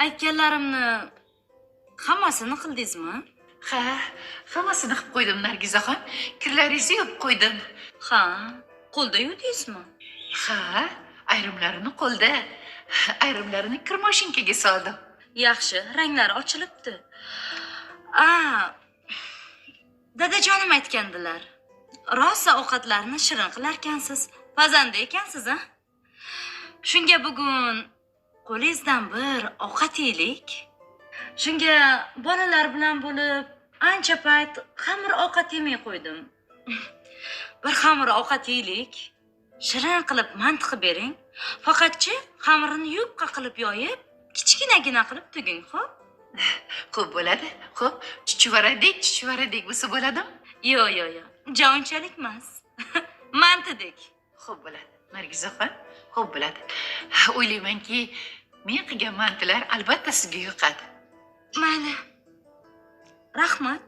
aytganlarimni hammasini qildingizmi? Ha, hammasini qilib qo'ydim Nargizaxon. Kirlaringizni yuvib qo'ydim. Ha, qo'lda yuvdingizmi? Ha, ayrimlarini qo'lda, ayrimlarini kir mashinkaga soldim. Yaxshi, ranglari ochilibdi. Dadajonim aytgandilar. Rosa ovqatlarni shirin qilarkansiz, pazanda ekansiz, a? Shunga bugun qo'lingizdan bir ovqat yeylik. Shunga bolalar bilan bo'lib ancha payt xamir ovqat yemay qo'ydim. Bir xamir ovqat yeylik. Shirin qilib mant qilib bering. Faqatchi xamirini yupqa qilib yoyib, kichkinagina qilib tuging, xo'p? Xo'p bo'ladi. Xo'p, chuchvaradek bo'lsa bo'ladimi? Yo'q. Javonchalik emas. Mantidek. Xo'p bo'ladi. Nargizaxon, xo'p bo'ladi. O'ylaymanki, men qilgan mantilar albatta sizga yoqadi. Mayli. Rahmat.